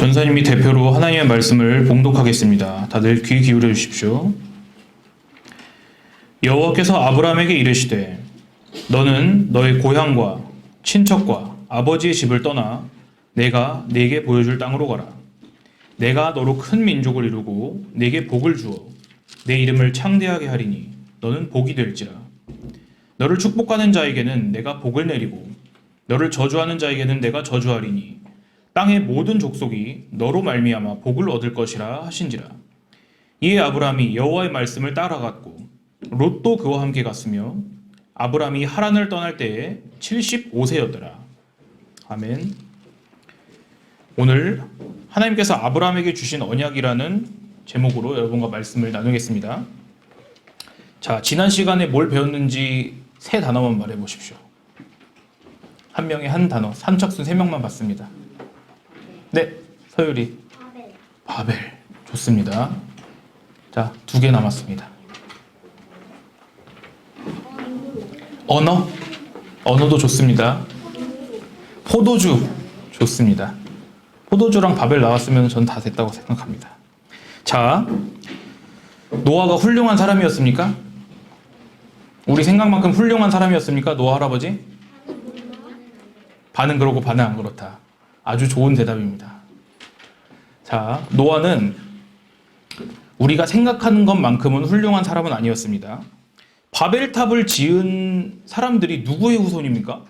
전사님이 대표로 하나님의 말씀을 봉독하겠습니다. 다들 귀 기울여 주십시오. 여호와께서 아브라함에게 이르시되 너는 너의 고향과 친척과 아버지의 집을 떠나 내가 네게 보여줄 땅으로 가라. 내가 너로 큰 민족을 이루고 네게 복을 주어 내 이름을 창대하게 하리니 너는 복이 될지라. 너를 축복하는 자에게는 내가 복을 내리고 너를 저주하는 자에게는 내가 저주하리니 땅의 모든 족속이 너로 말미암아 복을 얻을 것이라 하신지라. 이에 아브라함이 여호와의 말씀을 따라갔고 롯도 그와 함께 갔으며 아브라함이 하란을 떠날 때에 75세였더라. 아멘. 오늘 하나님께서 아브라함에게 주신 언약이라는 제목으로 여러분과 말씀을 나누겠습니다. 자, 지난 시간에 뭘 배웠는지 세 단어만 말해 보십시오. 한 명에 한 단어, 선착순 3명만 봤습니다. 네, 서율이. 바벨. 좋습니다. 자, 2개 남았습니다. 언어도 좋습니다. 포도주. 좋습니다. 포도주랑 바벨 나왔으면 전 다 됐다고 생각합니다. 자, 노아가 훌륭한 사람이었습니까? 우리 생각만큼 훌륭한 사람이었습니까? 노아 할아버지? 반은 그렇고 반은 안 그렇다. 아주 좋은 대답입니다. 자, 노아는 우리가 생각하는 것만큼은 훌륭한 사람은 아니었습니다. 바벨탑을 지은 사람들이 누구의 후손입니까?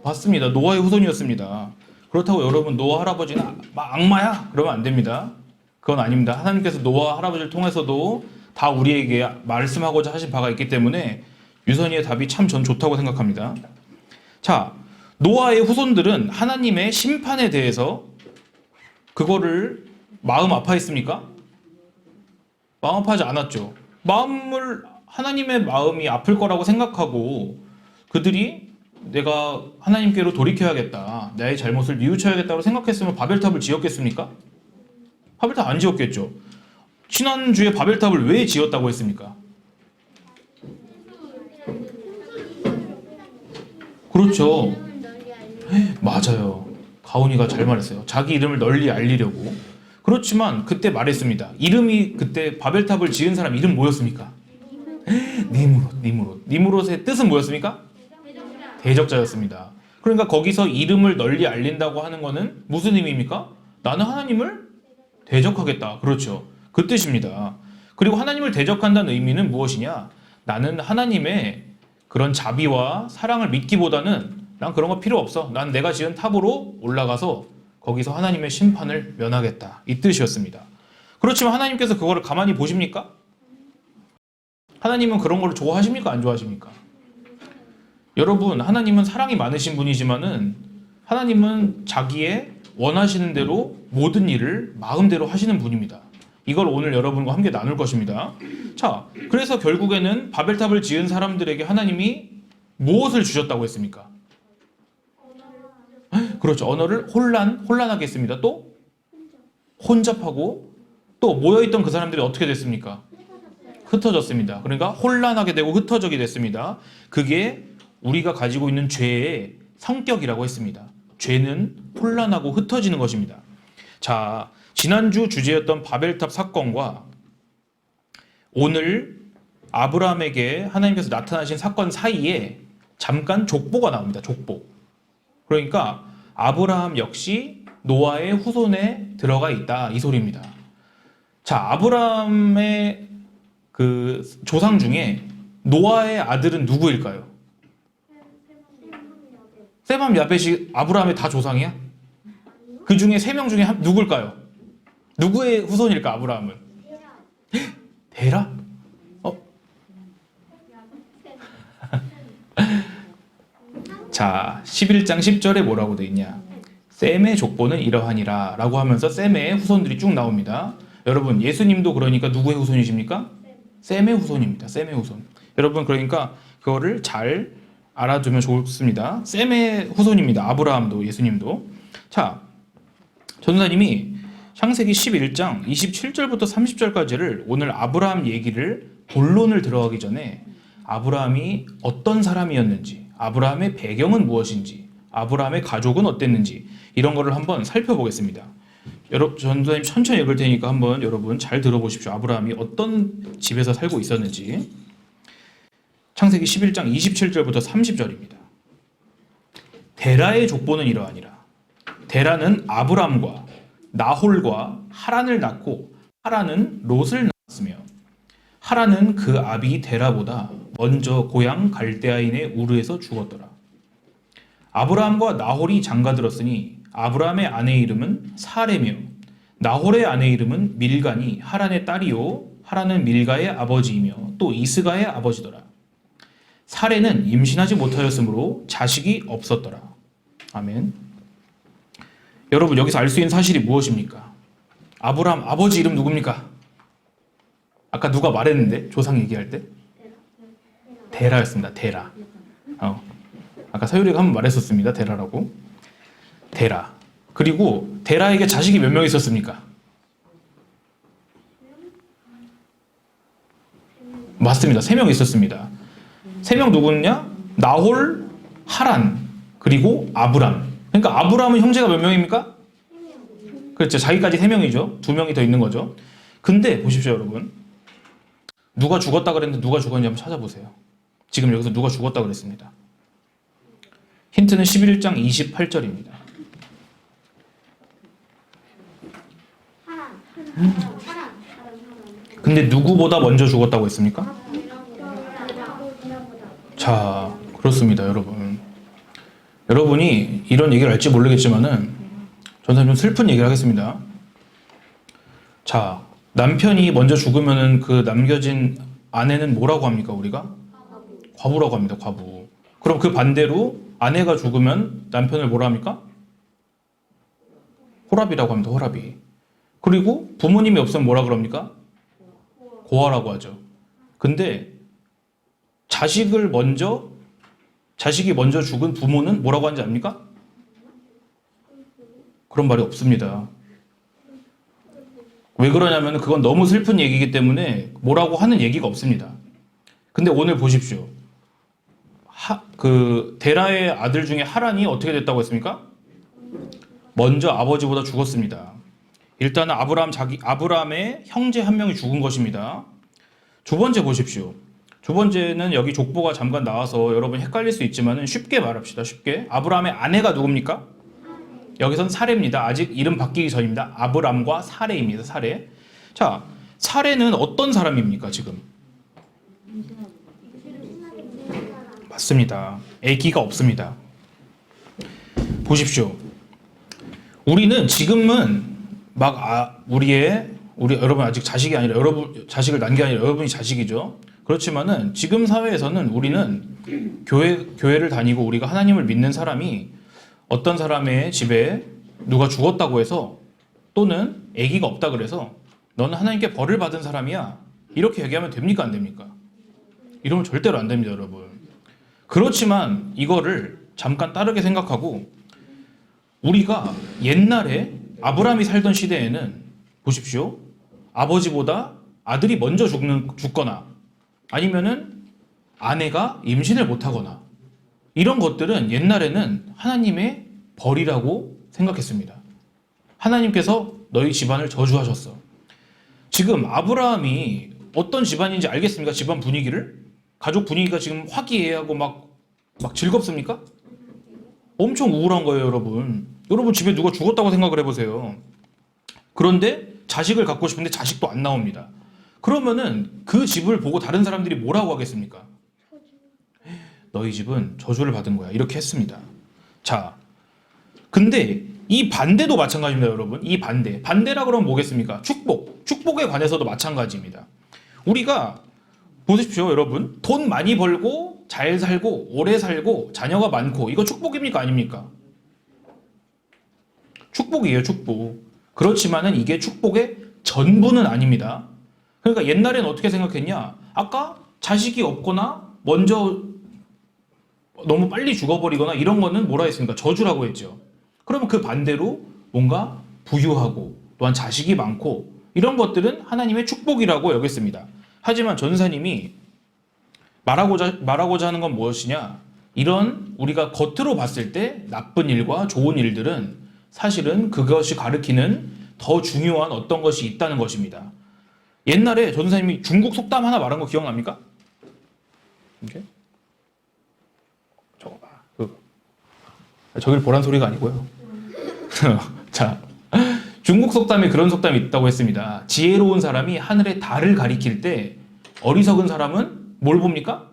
맞습니다. 노아의 후손이었습니다. 그렇다고 여러분 노아 할아버지는 악마야? 그러면 안 됩니다. 그건 아닙니다. 하나님께서 노아 할아버지를 통해서도 다 우리에게 말씀하고자 하신 바가 있기 때문에 유선이의 답이 참 전 좋다고 생각합니다. 자, 노아의 후손들은 하나님의 심판에 대해서 그거를 마음 아파했습니까? 마음 아파하지 않았죠. 하나님의 마음이 아플 거라고 생각하고 그들이 내가 하나님께로 돌이켜야겠다, 나의 잘못을 뉘우쳐야겠다고 생각했으면 바벨탑을 지었겠습니까? 바벨탑 안 지었겠죠. 지난주에 바벨탑을 왜 지었다고 했습니까? 그렇죠. 맞아요. 가온이가 잘 말했어요. 자기 이름을 널리 알리려고. 그렇지만 그때 말했습니다. 이름이 그때 바벨탑을 지은 사람 이름 뭐였습니까? 니무롯. 니무롯의 뜻은 뭐였습니까? 대적자였습니다. 그러니까 거기서 이름을 널리 알린다고 하는 거는 무슨 의미입니까? 나는 하나님을 대적하겠다. 그렇죠. 그 뜻입니다. 그리고 하나님을 대적한다는 의미는 무엇이냐? 나는 하나님의 그런 자비와 사랑을 믿기보다는 난 그런 거 필요 없어. 난 내가 지은 탑으로 올라가서 거기서 하나님의 심판을 면하겠다. 이 뜻이었습니다. 그렇지만 하나님께서 그거를 가만히 보십니까? 하나님은 그런 걸 좋아하십니까? 안 좋아하십니까? 여러분, 하나님은 사랑이 많으신 분이지만은 하나님은 자기의 원하시는 대로 모든 일을 마음대로 하시는 분입니다. 이걸 오늘 여러분과 함께 나눌 것입니다. 자, 그래서 결국에는 바벨탑을 지은 사람들에게 하나님이 무엇을 주셨다고 했습니까? 그렇죠. 언어를 혼란하게 했습니다. 또 혼잡하고, 또 모여있던 그 사람들이 어떻게 됐습니까? 흩어졌습니다. 그러니까 혼란하게 되고 흩어지게 됐습니다. 그게 우리가 가지고 있는 죄의 성격이라고 했습니다. 죄는 혼란하고 흩어지는 것입니다. 자, 지난주 주제였던 바벨탑 사건과 오늘 아브라함에게 하나님께서 나타나신 사건 사이에 잠깐 족보가 나옵니다. 족보. 그러니까 아브라함 역시 노아의 후손에 들어가 있다, 이 소리입니다. 자, 아브라함의 그 조상 중에 노아의 아들은 누구일까요? 셈함, 야벳이 아브라함의 다 조상이야? 그 중에 3명 중에 누굴까요? 누구의 후손일까, 아브라함은? 데라? 자, 11장 10절에 뭐라고 되어 있냐? 셈의 족보는 이러하니라 라고 하면서 셈의 후손들이 쭉 나옵니다. 여러분, 예수님도 그러니까 누구의 후손이십니까? 셈의 후손입니다. 셈의 후손. 여러분, 그러니까 그거를 잘 알아두면 좋습니다. 셈의 후손입니다. 아브라함도 예수님도. 자, 전도사님이 창세기 11장 27절부터 30절까지를 오늘 아브라함 얘기를 본론을 들어가기 전에 아브라함이 어떤 사람이었는지, 아브라함의 배경은 무엇인지, 아브라함의 가족은 어땠는지 이런 거를 한번 살펴보겠습니다. 여러분, 전도사님 천천히 읽을 테니까 한번 여러분 잘 들어보십시오. 아브라함이 어떤 집에서 살고 있었는지. 창세기 11장 27절부터 30절입니다. 데라의 족보는 이러하니라. 데라는 아브람과 나홀과 하란을 낳고 하란은 롯을 낳았으며 하란은 그 아비 데라보다 먼저 고향 갈대아인의 우르에서 죽었더라. 아브라함과 나홀이 장가들었으니 아브라함의 아내 이름은 사레며 나홀의 아내 이름은 밀가니 하란의 딸이요 하란은 밀가의 아버지이며 또 이스가의 아버지더라. 사레는 임신하지 못하였으므로 자식이 없었더라. 아멘. 여러분, 여기서 알 수 있는 사실이 무엇입니까? 아브라함 아버지 이름 누굽니까? 아까 누가 말했는데 조상 얘기할 때 데라였습니다. 데라. 아까 서유리가 한번 말했었습니다. 데라라고. 데라. 그리고 데라에게 자식이 몇 명 있었습니까? 맞습니다. 3명 있었습니다. 3명 누구냐? 나홀, 하란, 그리고 아브람. 그러니까 아브람은 형제가 몇 명입니까? 그렇죠. 자기까지 3명이죠. 2명이 더 있는 거죠. 근데 보십시오, 여러분. 누가 죽었다 그랬는데 누가 죽었는지 한번 찾아보세요. 지금 여기서 누가 죽었다 그랬습니다. 힌트는 11장 28절입니다. 근데 누구보다 먼저 죽었다고 했습니까? 자, 그렇습니다, 여러분. 여러분이 이런 얘기를 알지 모르겠지만은 저는 좀 슬픈 얘기를 하겠습니다. 자, 남편이 먼저 죽으면은 그 남겨진 아내는 뭐라고 합니까, 우리가? 과부라고 합니다, 과부. 그럼 그 반대로 아내가 죽으면 남편을 뭐라 합니까? 호랍이라고 합니다, 호랍이. 그리고 부모님이 없으면 뭐라 그럽니까? 고아라고 하죠. 근데 자식이 먼저 죽은 부모는 뭐라고 하는지 압니까? 그런 말이 없습니다. 왜 그러냐면 그건 너무 슬픈 얘기이기 때문에 뭐라고 하는 얘기가 없습니다. 근데 오늘 보십시오. 그 데라의 아들 중에 하란이 어떻게 됐다고 했습니까? 먼저 아버지보다 죽었습니다. 일단은 아브라함의 형제 한 명이 죽은 것입니다. 두 번째 보십시오. 두 번째는 여기 족보가 잠깐 나와서 여러분 헷갈릴 수 있지만 쉽게 말합시다. 쉽게. 아브라함의 아내가 누굽니까? 여기선 사레입니다. 아직 이름 바뀌기 전입니다. 아브람과 사레입니다. 사레. 자, 사레는 어떤 사람입니까, 지금? 맞습니다. 아기가 없습니다. 보십시오. 우리는 지금은 우리 여러분 아직 자식이 아니라 자식을 낳은 게 아니라 여러분이 자식이죠. 그렇지만은 지금 사회에서는 우리는 교회를 다니고 우리가 하나님을 믿는 사람이 어떤 사람의 집에 누가 죽었다고 해서 또는 아기가 없다 그래서 너는 하나님께 벌을 받은 사람이야. 이렇게 얘기하면 됩니까? 안 됩니까? 이러면 절대로 안 됩니다, 여러분. 그렇지만 이거를 잠깐 다르게 생각하고 우리가 옛날에 아브라함이 살던 시대에는 보십시오. 아버지보다 아들이 먼저 죽거나 아니면은 아내가 임신을 못하거나 이런 것들은 옛날에는 하나님의 벌이라고 생각했습니다. 하나님께서 너희 집안을 저주하셨어. 지금 아브라함이 어떤 집안인지 알겠습니까? 집안 분위기를? 가족 분위기가 지금 화기애애하고 막 즐겁습니까? 엄청 우울한 거예요, 여러분. 여러분 집에 누가 죽었다고 생각을 해보세요. 그런데 자식을 갖고 싶은데 자식도 안 나옵니다. 그러면은 그 집을 보고 다른 사람들이 뭐라고 하겠습니까? 너희 집은 저주를 받은 거야. 이렇게 했습니다. 자, 근데 이 반대도 마찬가지입니다, 여러분. 이 반대라 그러면 뭐겠습니까? 축복에 관해서도 마찬가지입니다. 우리가 보십시오, 여러분. 돈 많이 벌고 잘 살고 오래 살고 자녀가 많고 이거 축복입니까? 아닙니까? 축복이에요, 축복. 그렇지만은 이게 축복의 전부는 아닙니다. 그러니까 옛날에는 어떻게 생각했냐? 아까 자식이 없거나 먼저 너무 빨리 죽어버리거나 이런 거는 뭐라 했습니까? 저주라고 했죠. 그러면 그 반대로 뭔가 부유하고 또한 자식이 많고 이런 것들은 하나님의 축복이라고 여겼습니다. 하지만 전사님이 말하고자 하는 건 무엇이냐? 이런 우리가 겉으로 봤을 때 나쁜 일과 좋은 일들은 사실은 그것이 가리키는 더 중요한 어떤 것이 있다는 것입니다. 옛날에 전도사님이 중국 속담 하나 말한 거 기억납니까? 이렇게? 저거 봐. 저길 보란 소리가 아니고요. 자, 중국 속담에 그런 속담이 있다고 했습니다. 지혜로운 사람이 하늘의 달을 가리킬 때 어리석은 사람은 뭘 봅니까?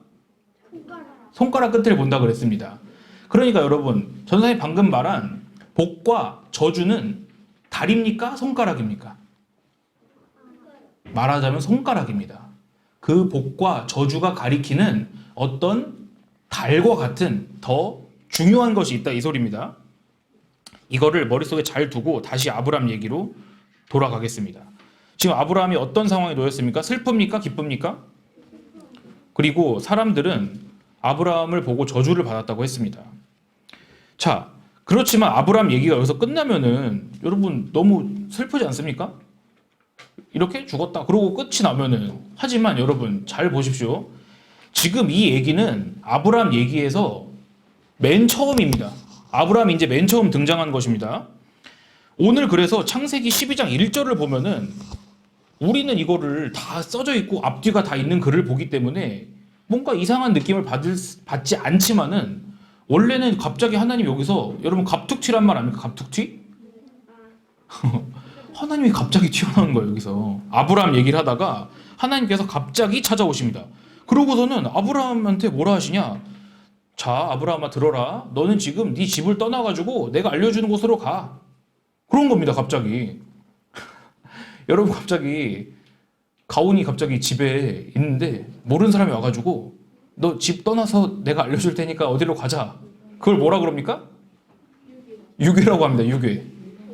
손가락 끝을 본다 그랬습니다. 그러니까 여러분, 전사님 방금 말한 복과 저주는 달입니까? 손가락입니까? 말하자면 손가락입니다. 그 복과 저주가 가리키는 어떤 달과 같은 더 중요한 것이 있다 이 소리입니다. 이거를 머릿속에 잘 두고 다시 아브람 얘기로 돌아가겠습니다. 지금 아브라함이 어떤 상황에 놓였습니까? 슬픕니까? 기쁩니까? 그리고 사람들은 아브라함을 보고 저주를 받았다고 했습니다. 자, 그렇지만 아브라함 얘기가 여기서 끝나면은 여러분 너무 슬프지 않습니까? 이렇게 죽었다. 그러고 끝이 나면은 하지만 여러분 잘 보십시오. 지금 이 얘기는 아브라함 얘기에서 맨 처음입니다. 아브라함이 이제 맨 처음 등장한 것입니다. 오늘 그래서 창세기 12장 1절을 보면은 우리는 이거를 다 써져 있고 앞뒤가 다 있는 글을 보기 때문에 뭔가 이상한 느낌을 받지 않지만은 원래는 갑자기 하나님 여기서 여러분 갑툭튀란 말 아닙니까? 갑툭튀? 하나님이 갑자기 튀어나오는 거예요 여기서. 아브라함 얘기를 하다가 하나님께서 갑자기 찾아오십니다. 그러고서는 아브라함한테 뭐라 하시냐? 자, 아브라함아 들어라. 너는 지금 네 집을 떠나가지고 내가 알려주는 곳으로 가. 그런 겁니다 갑자기. 여러분 갑자기 가온이 갑자기 집에 있는데 모르는 사람이 와가지고 너 집 떠나서 내가 알려줄 테니까 어디로 가자. 그걸 뭐라 그럽니까? 유괴라고 합니다. 유괴.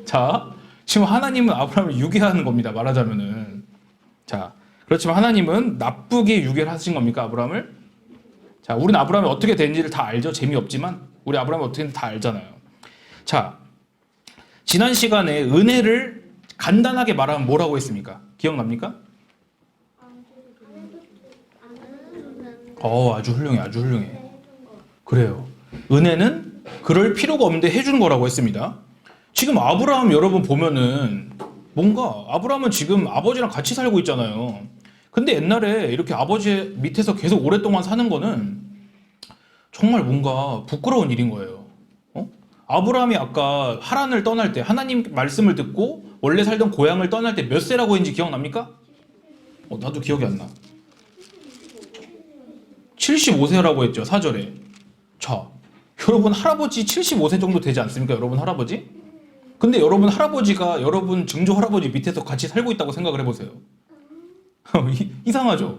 자, 지금 하나님은 아브라함을 유괴하는 겁니다. 말하자면은. 자, 그렇지만 하나님은 나쁘게 유괴를 하신 겁니까? 아브라함을? 자, 우리는 아브라함이 어떻게 된지를 다 알죠. 재미없지만 우리 아브라함이 어떻게 된지 다 알잖아요. 자, 지난 시간에 은혜를 간단하게 말하면 뭐라고 했습니까? 기억납니까? 아주 훌륭해, 아주 훌륭해. 그래요. 은혜는 그럴 필요가 없는데 해주는 거라고 했습니다. 지금 아브라함 여러분 보면은 뭔가 아브라함은 지금 아버지랑 같이 살고 있잖아요. 근데 옛날에 이렇게 아버지 밑에서 계속 오랫동안 사는 거는 정말 뭔가 부끄러운 일인 거예요. 아브라함이 아까 하란을 떠날 때 하나님 말씀을 듣고 원래 살던 고향을 떠날 때 몇 세라고 했는지 기억납니까? 나도 기억이 안 나. 75세라고 했죠, 4절에. 자, 여러분 할아버지 75세 정도 되지 않습니까? 여러분 할아버지? 근데 여러분 할아버지가 여러분 증조 할아버지 밑에서 같이 살고 있다고 생각을 해보세요. 이상하죠?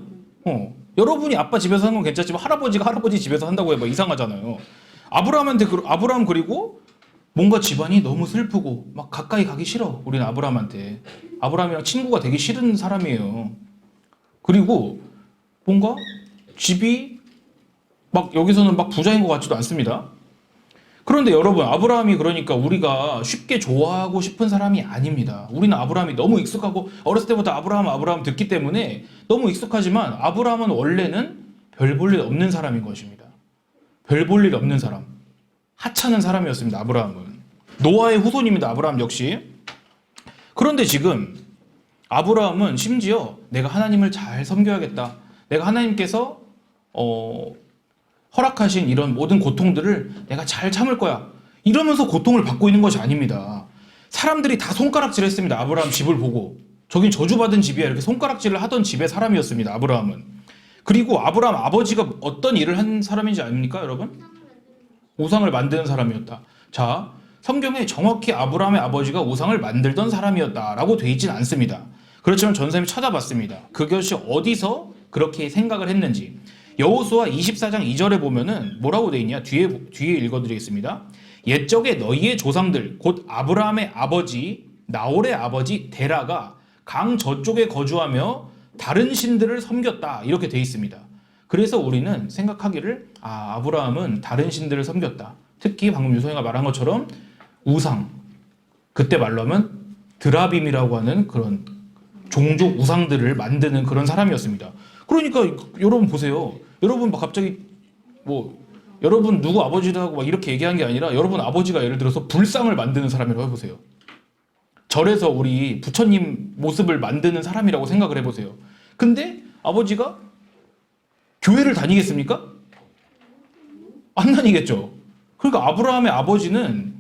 여러분이 아빠 집에서 사는 건 괜찮지만 할아버지가 할아버지 집에서 산다고 해봐 이상하잖아요. 아브라함 그리고 뭔가 집안이 너무 슬프고 막 가까이 가기 싫어. 우리는 아브라함한테. 아브라함이랑 친구가 되기 싫은 사람이에요. 그리고 뭔가 집이 막 여기서는 막 부자인 것 같지도 않습니다. 그런데 여러분 아브라함이 그러니까 우리가 쉽게 좋아하고 싶은 사람이 아닙니다. 우리는 아브라함이 너무 익숙하고 어렸을 때부터 아브라함 듣기 때문에 너무 익숙하지만 아브라함은 원래는 별 볼 일 없는 사람인 것입니다. 별 볼 일 없는 사람. 하찮은 사람이었습니다. 아브라함은. 노아의 후손입니다. 아브라함 역시. 그런데 지금 아브라함은 심지어 내가 하나님을 잘 섬겨야겠다. 내가 하나님께서 허락하신 이런 모든 고통들을 내가 잘 참을 거야. 이러면서 고통을 받고 있는 것이 아닙니다. 사람들이 다 손가락질했습니다. 아브라함 집을 보고. 저긴 저주받은 집이야. 이렇게 손가락질을 하던 집의 사람이었습니다. 아브라함은. 그리고 아브라함 아버지가 어떤 일을 한 사람인지 아닙니까, 여러분? 우상을 만드는 사람이었다. 자, 성경에 정확히 아브라함의 아버지가 우상을 만들던 사람이었다라고 돼 있진 않습니다. 그렇지만 전사님이 찾아봤습니다. 그것이 어디서 그렇게 생각을 했는지. 여호수아 24장 2절에 보면은 뭐라고 돼 있냐? 뒤에 읽어드리겠습니다. 옛적에 너희의 조상들 곧 아브라함의 아버지 나홀의 아버지 데라가 강 저쪽에 거주하며 다른 신들을 섬겼다 이렇게 돼 있습니다. 그래서 우리는 생각하기를 아브라함은 다른 신들을 섬겼다. 특히 방금 유성이가 말한 것처럼 우상, 그때 말로 하면 드라빔이라고 하는 그런 종족 우상들을 만드는 그런 사람이었습니다. 그러니까 여러분 보세요. 여러분 막 갑자기 여러분 누구 아버지라고 막 이렇게 얘기한 게 아니라 여러분 아버지가 예를 들어서 불상을 만드는 사람이라고 해보세요. 절에서 우리 부처님 모습을 만드는 사람이라고 생각을 해보세요. 근데 아버지가 교회를 다니겠습니까? 안 다니겠죠. 그러니까 아브라함의 아버지는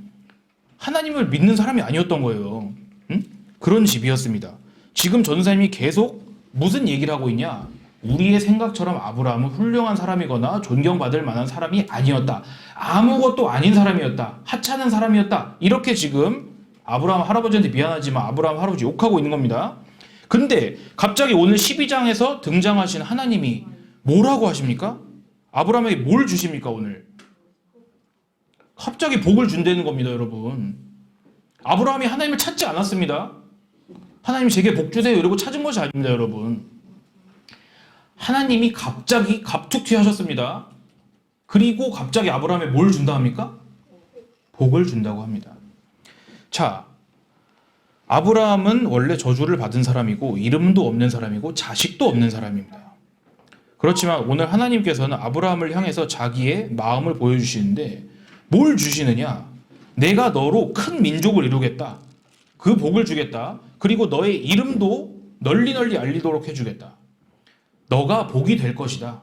하나님을 믿는 사람이 아니었던 거예요. 응? 그런 집이었습니다. 지금 전사님이 계속 무슨 얘기를 하고 있냐? 우리의 생각처럼 아브라함은 훌륭한 사람이거나 존경받을 만한 사람이 아니었다. 아무것도 아닌 사람이었다. 하찮은 사람이었다. 이렇게 지금 아브라함 할아버지한테 미안하지만 아브라함 할아버지 욕하고 있는 겁니다. 근데 갑자기 오늘 12장에서 등장하신 하나님이 뭐라고 하십니까? 아브라함에게 뭘 주십니까 오늘? 갑자기 복을 준다는 겁니다, 여러분. 아브라함이 하나님을 찾지 않았습니다. 하나님 제게 복 주세요 이러고 찾은 것이 아닙니다, 여러분. 하나님이 갑자기 갑툭튀하셨습니다. 그리고 갑자기 아브라함에 뭘 준다 합니까? 복을 준다고 합니다. 자, 아브라함은 원래 저주를 받은 사람이고 이름도 없는 사람이고 자식도 없는 사람입니다. 그렇지만 오늘 하나님께서는 아브라함을 향해서 자기의 마음을 보여주시는데 뭘 주시느냐? 내가 너로 큰 민족을 이루겠다. 그 복을 주겠다. 그리고 너의 이름도 널리 널리 알리도록 해주겠다. 너가 복이 될 것이다.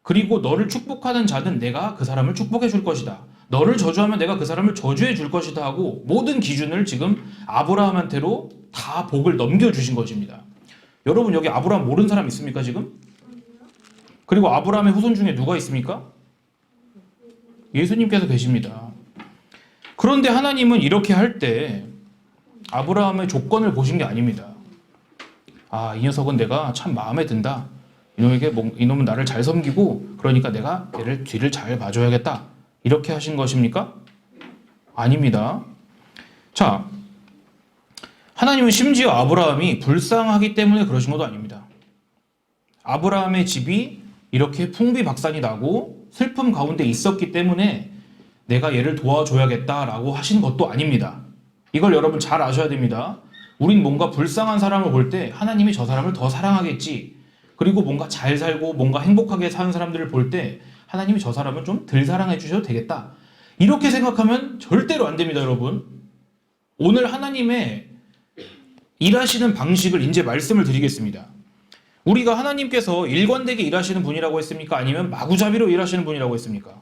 그리고 너를 축복하는 자는 내가 그 사람을 축복해 줄 것이다. 너를 저주하면 내가 그 사람을 저주해 줄 것이다 하고 모든 기준을 지금 아브라함한테로 다 복을 넘겨주신 것입니다. 여러분 여기 아브라함 모르는 사람 있습니까 지금? 그리고 아브라함의 후손 중에 누가 있습니까? 예수님께서 계십니다. 그런데 하나님은 이렇게 할 때 아브라함의 조건을 보신 게 아닙니다. 아, 이 녀석은 내가 참 마음에 든다. 이놈은 나를 잘 섬기고 그러니까 내가 얘를 뒤를 잘 봐줘야겠다. 이렇게 하신 것입니까? 아닙니다. 자, 하나님은 심지어 아브라함이 불쌍하기 때문에 그러신 것도 아닙니다. 아브라함의 집이 이렇게 풍비박산이 나고 슬픔 가운데 있었기 때문에 내가 얘를 도와줘야겠다라고 하신 것도 아닙니다. 이걸 여러분 잘 아셔야 됩니다. 우린 뭔가 불쌍한 사람을 볼 때 하나님이 저 사람을 더 사랑하겠지. 그리고 뭔가 잘 살고 뭔가 행복하게 사는 사람들을 볼 때 하나님이 저 사람을 좀 덜 사랑해 주셔도 되겠다. 이렇게 생각하면 절대로 안 됩니다, 여러분. 오늘 하나님의 일하시는 방식을 이제 말씀을 드리겠습니다. 우리가 하나님께서 일관되게 일하시는 분이라고 했습니까? 아니면 마구잡이로 일하시는 분이라고 했습니까?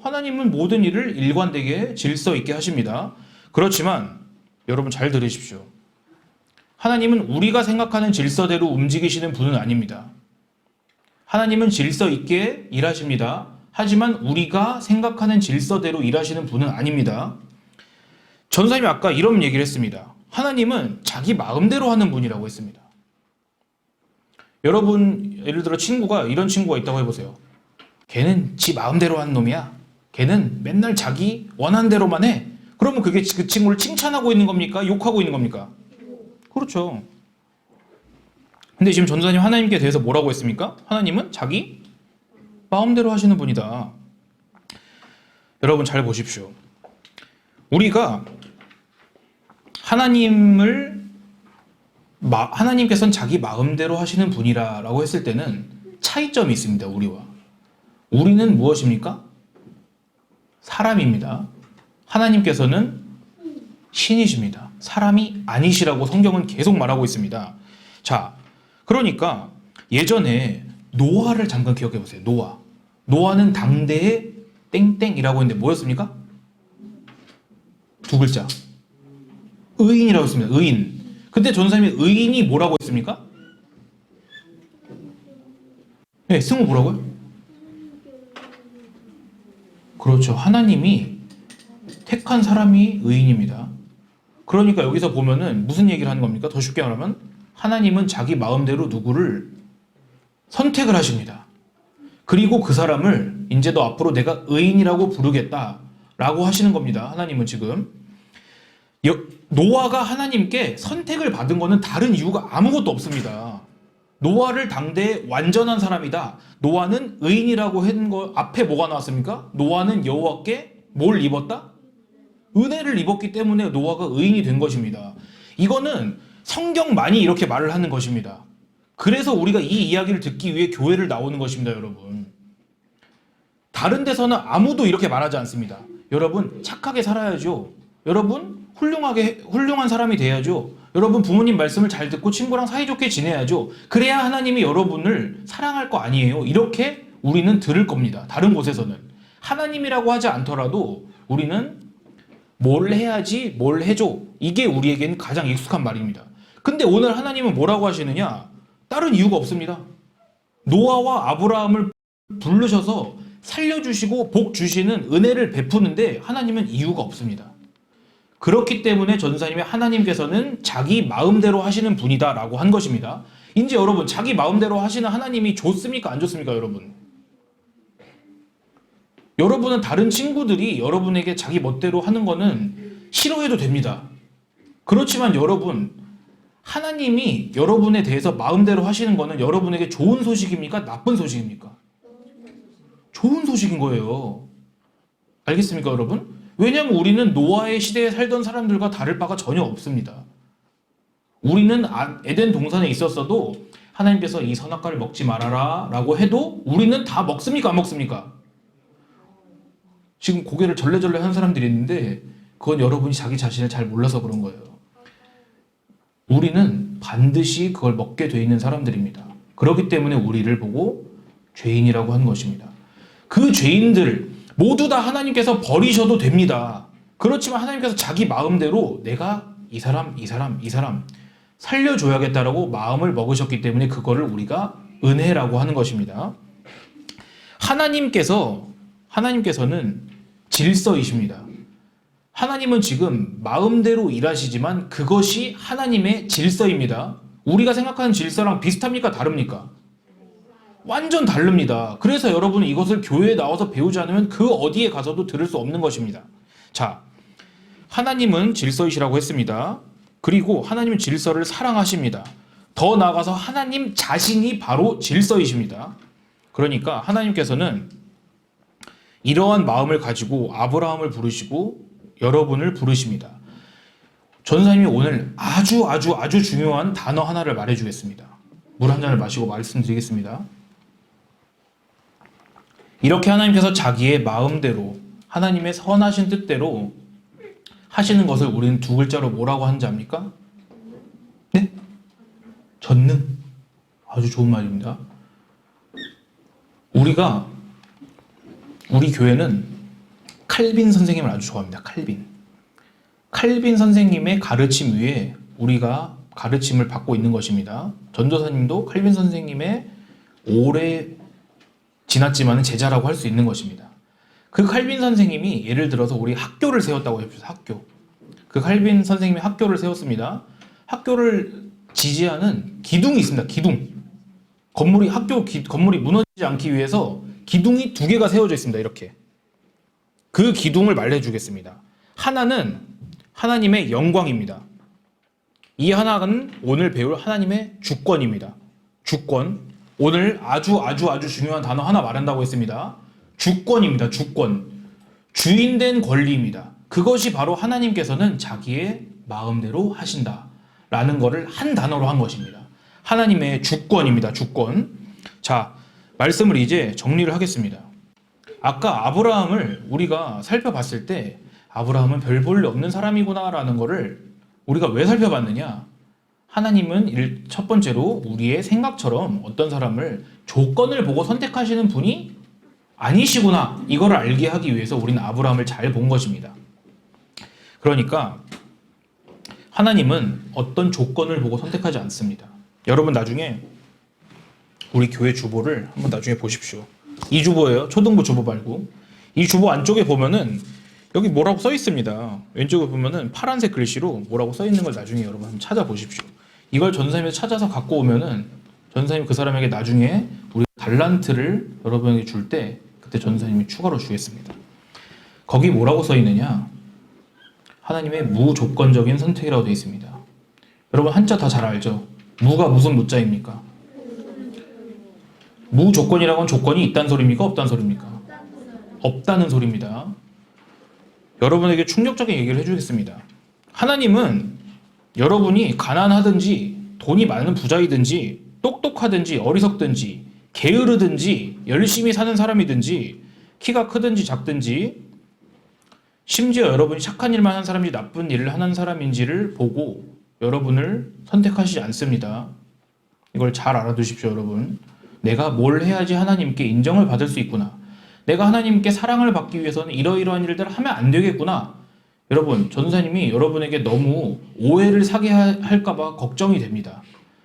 하나님은 모든 일을 일관되게 질서 있게 하십니다. 그렇지만 여러분 잘 들으십시오. 하나님은 우리가 생각하는 질서대로 움직이시는 분은 아닙니다. 하나님은 질서 있게 일하십니다. 하지만 우리가 생각하는 질서대로 일하시는 분은 아닙니다. 전사님이 아까 이런 얘기를 했습니다. 하나님은 자기 마음대로 하는 분이라고 했습니다. 여러분 예를 들어 이런 친구가 있다고 해보세요. 걔는 지 마음대로 하는 놈이야. 걔는 맨날 자기 원하는 대로만 해. 그러면 그게 그 친구를 칭찬하고 있는 겁니까? 욕하고 있는 겁니까? 그렇죠. 근데 지금 전도사님 하나님께 대해서 뭐라고 했습니까? 하나님은 자기 마음대로 하시는 분이다. 여러분 잘 보십시오. 우리가 하나님께서는 자기 마음대로 하시는 분이라고 했을 때는 차이점이 있습니다. 우리는 무엇입니까? 사람입니다. 하나님께서는 신이십니다. 사람이 아니시라고 성경은 계속 말하고 있습니다. 자, 그러니까 예전에 노아를 잠깐 기억해 보세요. 노아는 당대의 땡땡이라고 했는데 뭐였습니까? 두 글자. 의인이라고 했습니다. 의인. 근데 전사님이 의인이 뭐라고 했습니까? 네, 승우 뭐라고요? 그렇죠. 하나님이 택한 사람이 의인입니다. 그러니까 여기서 보면은 무슨 얘기를 하는 겁니까? 더 쉽게 말하면 하나님은 자기 마음대로 누구를 선택을 하십니다. 그리고 그 사람을 이제 너 앞으로 내가 의인이라고 부르겠다라고 하시는 겁니다. 하나님은 지금 노아가 하나님께 선택을 받은 것은 다른 이유가 아무것도 없습니다. 노아를 당대에 완전한 사람이다. 노아는 의인이라고 한 거 앞에 뭐가 나왔습니까? 노아는 여호와께 뭘 입었다? 은혜를 입었기 때문에 노아가 의인이 된 것입니다. 이거는 성경만이 이렇게 말을 하는 것입니다. 그래서 우리가 이 이야기를 듣기 위해 교회를 나오는 것입니다, 여러분. 다른 데서는 아무도 이렇게 말하지 않습니다. 여러분, 착하게 살아야죠. 여러분, 훌륭한 사람이 돼야죠. 여러분 부모님 말씀을 잘 듣고 친구랑 사이좋게 지내야죠. 그래야 하나님이 여러분을 사랑할 거 아니에요. 이렇게 우리는 들을 겁니다. 다른 곳에서는. 하나님이라고 하지 않더라도 우리는 뭘 해야지, 뭘 해줘. 이게 우리에게는 가장 익숙한 말입니다. 근데 오늘 하나님은 뭐라고 하시느냐? 다른 이유가 없습니다. 노아와 아브라함을 부르셔서 살려주시고 복 주시는 은혜를 베푸는데 하나님은 이유가 없습니다. 그렇기 때문에 전도사님의 하나님께서는 자기 마음대로 하시는 분이다 라고 한 것입니다. 이제 여러분, 자기 마음대로 하시는 하나님이 좋습니까? 안 좋습니까? 여러분은 다른 친구들이 여러분에게 자기 멋대로 하는 거는 싫어해도 됩니다. 그렇지만 여러분, 하나님이 여러분에 대해서 마음대로 하시는 거는 여러분에게 좋은 소식입니까? 나쁜 소식입니까? 좋은 소식인 거예요. 알겠습니까, 여러분? 왜냐하면 우리는 노아의 시대에 살던 사람들과 다를 바가 전혀 없습니다. 우리는 에덴 동산에 있었어도 하나님께서 이 선악과를 먹지 말아라 라고 해도 우리는 다 먹습니까? 안 먹습니까? 지금 고개를 절레절레 하는 사람들이 있는데 그건 여러분이 자기 자신을 잘 몰라서 그런 거예요. 우리는 반드시 그걸 먹게 돼 있는 사람들입니다. 그렇기 때문에 우리를 보고 죄인이라고 하는 것입니다. 그 죄인들 모두 다 하나님께서 버리셔도 됩니다. 그렇지만 하나님께서 자기 마음대로 내가 이 사람 살려줘야겠다라고 마음을 먹으셨기 때문에 그거를 우리가 은혜라고 하는 것입니다. 하나님께서는 질서이십니다. 하나님은 지금 마음대로 일하시지만 그것이 하나님의 질서입니다. 우리가 생각하는 질서랑 비슷합니까? 다릅니까? 완전 다릅니다. 그래서 여러분은 이것을 교회에 나와서 배우지 않으면 그 어디에 가서도 들을 수 없는 것입니다. 자, 하나님은 질서이시라고 했습니다. 그리고 하나님은 질서를 사랑하십니다. 더 나아가서 하나님 자신이 바로 질서이십니다. 그러니까 하나님께서는 이러한 마음을 가지고 아브라함을 부르시고 여러분을 부르십니다. 전사님이 오늘 아주 중요한 단어 하나를 말해주겠습니다. 물 한 잔을 마시고 말씀드리겠습니다. 이렇게 하나님께서 자기의 마음대로 하나님의 선하신 뜻대로 하시는 것을 우리는 두 글자로 뭐라고 하는지 압니까? 네? 전능. 아주 좋은 말입니다. 우리 교회는 칼빈 선생님을 아주 좋아합니다. 칼빈 선생님의 가르침 위에 우리가 가르침을 받고 있는 것입니다. 전도사님도 칼빈 선생님의 오래 지났지만 제자라고 할 수 있는 것입니다. 그 칼빈 선생님이 예를 들어서 우리 학교를 세웠다고 해봅시다. 그 칼빈 선생님이 학교를 세웠습니다. 학교를 지지하는 기둥이 있습니다. 건물이 무너지지 않기 위해서 기둥이 두 개가 세워져 있습니다. 이렇게. 그 기둥을 말해주겠습니다. 하나는 하나님의 영광입니다. 이 하나는 오늘 배울 하나님의 주권입니다. 주권. 오늘 아주 중요한 단어 하나 말한다고 했습니다. 주권입니다. 주권. 주인된 권리입니다. 그것이 바로 하나님께서는 자기의 마음대로 하신다라는 것을 한 단어로 한 것입니다. 하나님의 주권입니다. 주권. 자, 말씀을 이제 정리를 하겠습니다. 아까 아브라함을 우리가 살펴봤을 때 아브라함은 별 볼 일 없는 사람이구나라는 것을 우리가 왜 살펴봤느냐? 하나님은 첫 번째로 우리의 생각처럼 어떤 사람을 조건을 보고 선택하시는 분이 아니시구나, 이거를 알게 하기 위해서 우리는 아브라함을 잘 본 것입니다. 그러니까 하나님은 어떤 조건을 보고 선택하지 않습니다. 여러분 나중에 우리 교회 주보를 한번 나중에 보십시오. 이 주보예요. 초등부 주보 말고. 이 주보 안쪽에 보면은 여기 뭐라고 써 있습니다. 왼쪽에 보면은 파란색 글씨로 뭐라고 써 있는 걸 나중에 여러분 한번 찾아보십시오. 이걸 전사님이 찾아서 갖고 오면은 전사님이 그 사람에게 나중에 우리 달란트를 여러분에게 줄 때 그때 전사님이 추가로 주겠습니다. 거기 뭐라고 써 있느냐? 하나님의 무조건적인 선택이라고 되어 있습니다. 여러분 한자 다 잘 알죠? 무가 무슨 무자입니까? 무조건이라고 하면 조건이 있다는 소리입니까? 없다는 소리입니까? 없다는 소리입니다. 여러분에게 충격적인 얘기를 해주겠습니다. 하나님은 여러분이 가난하든지 돈이 많은 부자이든지 똑똑하든지 어리석든지 게으르든지 열심히 사는 사람이든지 키가 크든지 작든지 심지어 여러분이 착한 일만 한 사람인지 나쁜 일을 하는 사람인지를 보고 여러분을 선택하시지 않습니다. 이걸 잘 알아두십시오, 여러분. 내가 뭘 해야지 하나님께 인정을 받을 수 있구나. 내가 하나님께 사랑을 받기 위해서는 이러이러한 일들을 하면 안 되겠구나. 여러분, 전도사님이 여러분에게 너무 오해를 사게 할까봐 걱정이 됩니다.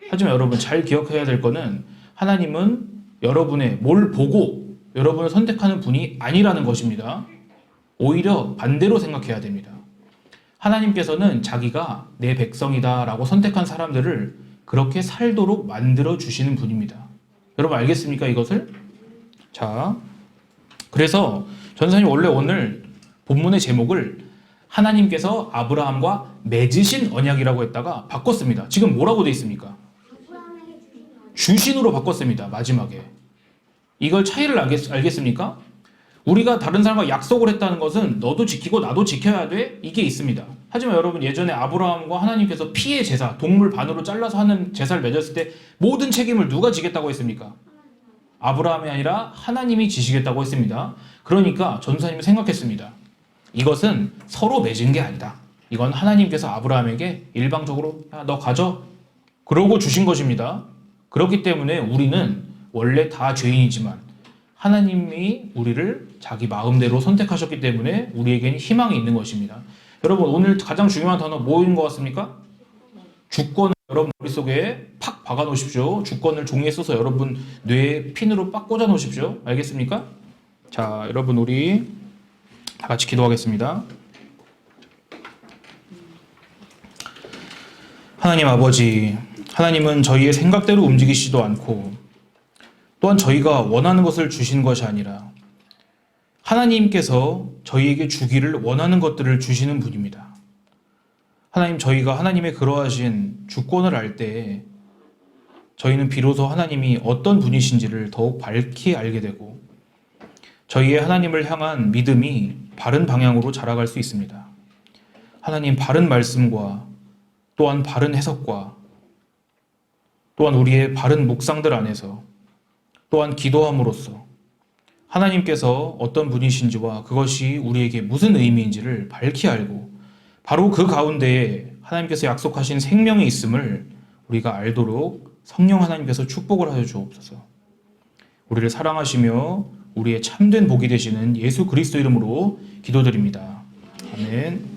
하지만 여러분 잘 기억해야 될 거는 하나님은 여러분의 뭘 보고 여러분을 선택하는 분이 아니라는 것입니다. 오히려 반대로 생각해야 됩니다. 하나님께서는 자기가 내 백성이다 라고 선택한 사람들을 그렇게 살도록 만들어 주시는 분입니다. 여러분 알겠습니까, 이것을? 자, 그래서 전도사님 원래 오늘 본문의 제목을 하나님께서 아브라함과 맺으신 언약이라고 했다가 바꿨습니다. 지금 뭐라고 돼 있습니까? 주신으로 바꿨습니다. 마지막에. 이걸 차이를 알겠습니까? 우리가 다른 사람과 약속을 했다는 것은 너도 지키고 나도 지켜야 돼? 이게 있습니다. 하지만 여러분 예전에 아브라함과 하나님께서 피의 제사, 동물 반으로 잘라서 하는 제사를 맺었을 때 모든 책임을 누가 지겠다고 했습니까? 아브라함이 아니라 하나님이 지시겠다고 했습니다. 그러니까 전도사님이 생각했습니다. 이것은 서로 맺은 게 아니다. 이건 하나님께서 아브라함에게 일방적으로 야, 너 가져. 그러고 주신 것입니다. 그렇기 때문에 우리는 원래 다 죄인이지만 하나님이 우리를 자기 마음대로 선택하셨기 때문에 우리에게는 희망이 있는 것입니다. 여러분 오늘 가장 중요한 단어 뭐인 것 같습니까? 주권을 여러분 머릿속에 팍 박아 놓으십시오. 주권을 종이에 써서 여러분 뇌에 핀으로 빡 꽂아 놓으십시오. 알겠습니까? 자, 여러분 우리 다 같이 기도하겠습니다. 하나님 아버지, 하나님은 저희의 생각대로 움직이시지도 않고 또한 저희가 원하는 것을 주시는 것이 아니라 하나님께서 저희에게 주기를 원하는 것들을 주시는 분입니다. 하나님, 저희가 하나님의 그러하신 주권을 알 때 저희는 비로소 하나님이 어떤 분이신지를 더욱 밝히 알게 되고 저희의 하나님을 향한 믿음이 바른 방향으로 자라갈 수 있습니다. 하나님, 바른 말씀과 또한 바른 해석과 또한 우리의 바른 묵상들 안에서 또한 기도함으로써 하나님께서 어떤 분이신지와 그것이 우리에게 무슨 의미인지를 밝히 알고 바로 그 가운데에 하나님께서 약속하신 생명이 있음을 우리가 알도록 성령 하나님께서 축복을 하여 주옵소서. 우리를 사랑하시며 우리의 참된 복이 되시는 예수 그리스도 이름으로 기도드립니다. 아멘.